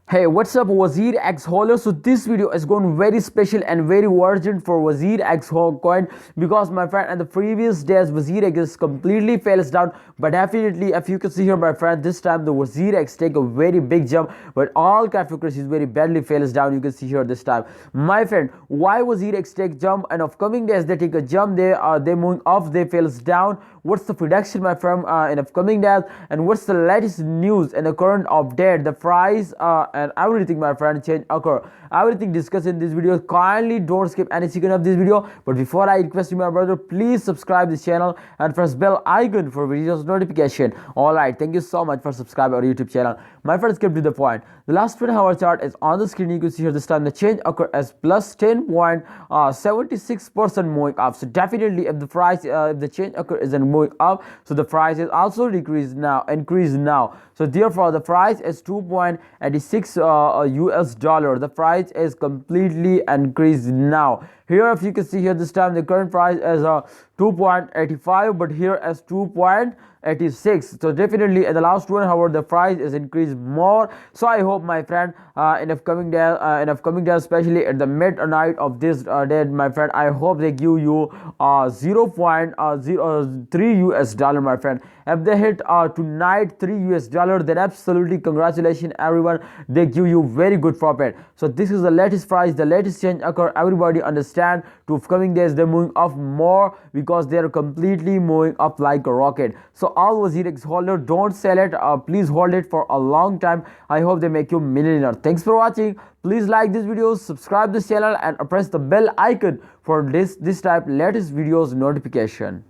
Hey, what's up, WazirX Holders? So this video is going very special and very urgent for WazirX coin because my friend, at the previous days WazirX is completely fails down, but definitely if you can see here, my friend, this time the WazirX take a very big jump, but all cryptocurrencies very badly fails down. You can see here this time, my friend, why WazirX take jump and of coming days they take a jump, they moving off, they fails down. What's the prediction, my friend, in upcoming days, and what's the latest news and the current update, the price and everything, my friend, change occur, everything discussed in this video. Kindly don't skip any second of this video. But before I request you, my brother, please subscribe this channel and press bell icon for videos notification. All right, thank you so much for subscribing our YouTube channel. My friends, get to the point. The last 20-hour chart is on the screen. You can see here this time the change occur as plus 10.76% moving up. So definitely if the price if the change occur isn't moving up, so the price is also increase now. So therefore the price is 2.86 US dollar. The price is completely increased now. Here if you can see here this time the current price is 2.85, but here as 2.86. So definitely in the last 1 hour the price is increased more. So I hope, my friend, in upcoming days, especially at the midnight of this day, my friend, I hope they give you 0.03 US dollar, my friend. If they hit tonight 3 US dollar, then absolutely congratulations everyone, they give you very good profit. So this is the latest price, the latest change occur. Everybody understand to upcoming days they're moving up more because they are completely moving up like a rocket. So all WazirX holder, don't sell it, please hold it for a long time. I hope they make you millionaire. Thanks for watching. Please like this video, subscribe this channel and press the bell icon for this type latest videos notification.